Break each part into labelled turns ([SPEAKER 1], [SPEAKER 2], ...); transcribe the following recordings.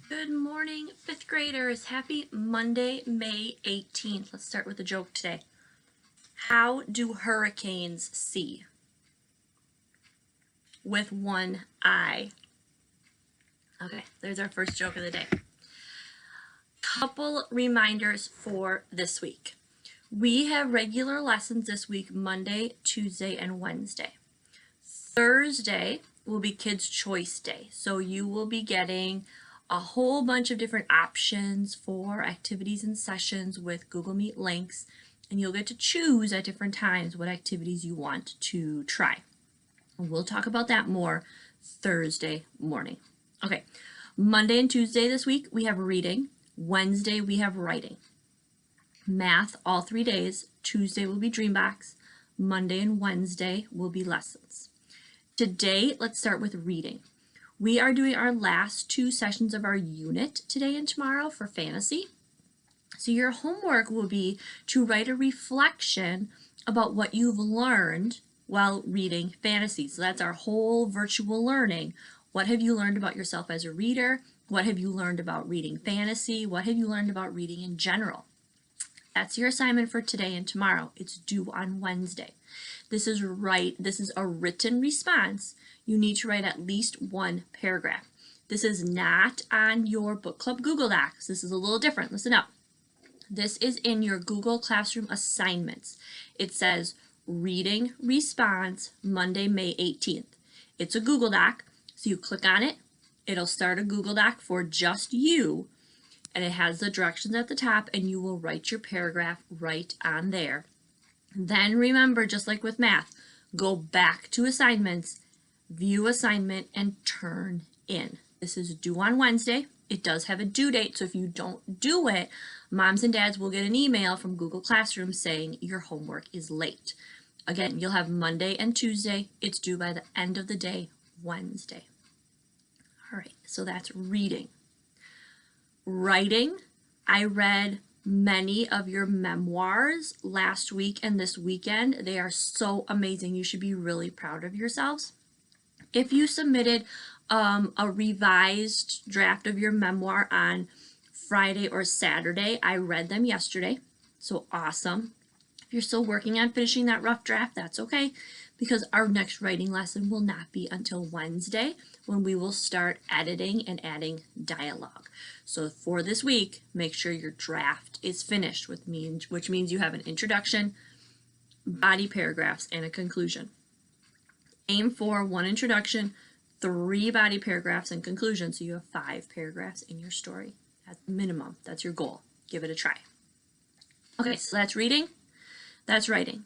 [SPEAKER 1] Good morning, fifth graders. Happy Monday, May 18th. Let's start with a joke today. How do hurricanes see? With one eye. Okay, there's our first joke of the day. Couple reminders for this week. We have regular lessons this week, Monday, Tuesday, and Wednesday. Thursday will be Kids' Choice Day, so you will be getting a whole bunch of different options for activities and sessions with Google Meet links, and you'll get to choose at different times what activities you want to try. We'll talk about that more Thursday morning. Okay, Monday and Tuesday this week we have reading. Wednesday we have writing. Math all 3 days. Tuesday will be Dreambox. Monday and Wednesday will be lessons. Today, let's start with reading. We are doing our last 2 sessions of our unit today and tomorrow for fantasy. So your homework will be to write a reflection about what you've learned while reading fantasy. So that's our whole virtual learning. What have you learned about yourself as a reader? What have you learned about reading fantasy? What have you learned about reading in general? That's your assignment for today and tomorrow. It's due on Wednesday. This is a written response. You need to write at least 1 paragraph. This is not on your book club Google Docs. This is a little different. Listen up. This is in your Google Classroom assignments. It says reading response Monday, May 18th. It's a Google Doc, so you click on it. It'll start a Google Doc for just you, and it has the directions at the top, and you will write your paragraph right on there. Then remember, just like with math, go back to assignments, view assignment, and turn in. This is due on Wednesday. It does have a due date, so if you don't do it, moms and dads will get an email from Google Classroom saying your homework is late. Again, you'll have Monday and Tuesday. It's due by the end of the day, Wednesday. All right, so that's reading. Writing, I read many of your memoirs last week and this weekend. They are so amazing. You should be really proud of yourselves. If you submitted a revised draft of your memoir on Friday or Saturday, I read them yesterday, so awesome. If you're still working on finishing that rough draft, that's okay, because our next writing lesson will not be until Wednesday, when we will start editing and adding dialogue. So for this week, make sure your draft is finished, which means you have an introduction, body paragraphs, and a conclusion. Aim for 1 introduction, 3 body paragraphs, and conclusion, so you have 5 paragraphs in your story at the minimum. That's your goal. Give it a try. Okay, so that's reading. That's writing.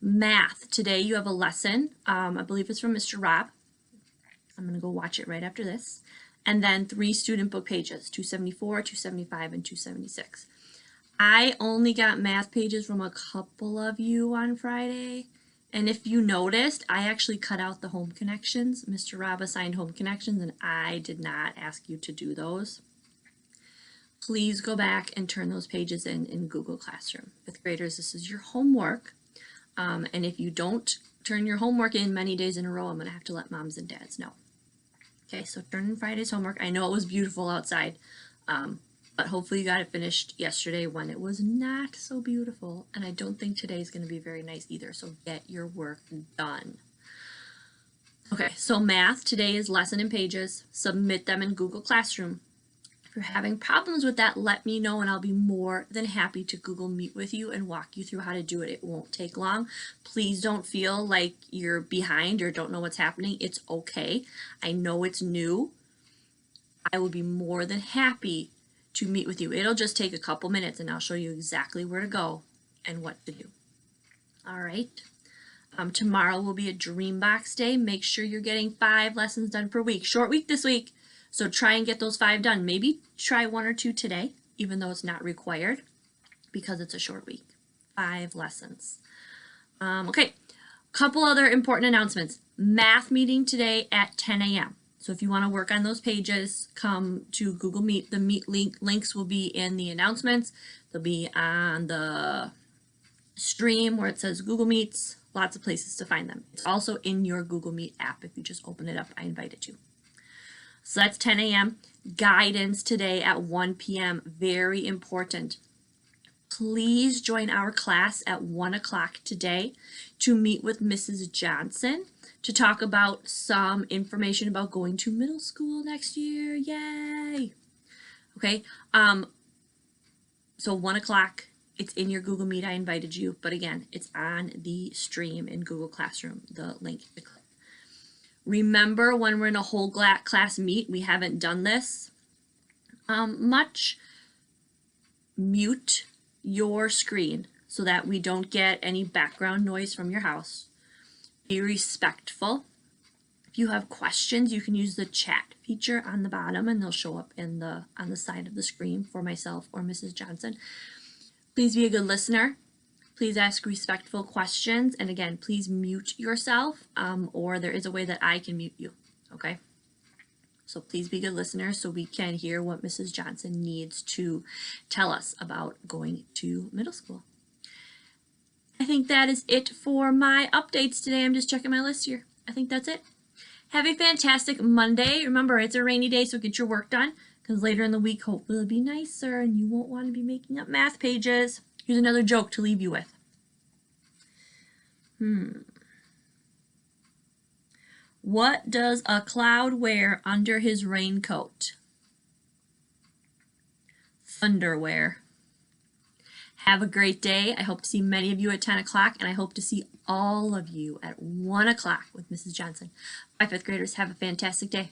[SPEAKER 1] Math. Today you have a lesson. I believe it's from Mr. Rob. I'm going to go watch it right after this. And then 3 student book pages, 274, 275, and 276. I only got math pages from a couple of you on Friday. And if you noticed, I actually cut out the home connections. Mr. Rob assigned home connections, and I did not ask you to do those. Please go back and turn those pages in Google Classroom. 5th graders, this is your homework. And if you don't turn your homework in many days in a row, I'm going to have to let moms and dads know. Okay, so turn in Friday's homework. I know it was beautiful outside, but hopefully you got it finished yesterday when it was not so beautiful. And I don't think today's going to be very nice either, so get your work done. Okay, so math, today is lesson and pages. Submit them in Google Classroom. If you're having problems with that, let me know, and I'll be more than happy to Google Meet with you and walk you through how to do it. It won't take long. Please don't feel like you're behind or don't know what's happening. It's okay. I know it's new. I will be more than happy to meet with you. It'll just take a couple minutes, and I'll show you exactly where to go and what to do. All right. Tomorrow will be a Dreambox day. Make sure you're getting 5 lessons done per week. Short week this week. So try and get those 5 done. Maybe try 1 or 2 today, even though it's not required, because it's a short week. 5 lessons. Okay, couple other important announcements. Math meeting today at 10 a.m. So if you want to work on those pages, come to Google Meet. The Meet links will be in the announcements. They'll be on the stream where it says Google Meets. Lots of places to find them. It's also in your Google Meet app. If you just open it up, I invited you. So that's 10 a.m. guidance today at 1 p.m. Very important. Please join our class at 1 o'clock today to meet with Mrs. Johnson to talk about some information about going to middle school next year. Yay! Okay, so 1 o'clock, it's in your Google Meet. I invited you, but again, it's on the stream in Google Classroom, the link to click. Remember, when we're in a whole class meet, we haven't done this much, mute your screen so that we don't get any background noise from your house. Be respectful. If you have questions, you can use the chat feature on the bottom and they'll show up on the side of the screen for myself or Mrs. Johnson. Please be a good listener. Please ask respectful questions. And again, please mute yourself, or there is a way that I can mute you, okay? So please be good listeners so we can hear what Mrs. Johnson needs to tell us about going to middle school. I think that is it for my updates today. I'm just checking my list here. I think that's it. Have a fantastic Monday. Remember, it's a rainy day, so get your work done, because later in the week, hopefully it'll be nicer and you won't want to be making up math pages. Here's another joke to leave you with. What does a cloud wear under his raincoat? Thunderwear. Have a great day. I hope to see many of you at 10 o'clock, and I hope to see all of you at 1 o'clock with Mrs. Johnson. Bye, fifth graders. Have a fantastic day.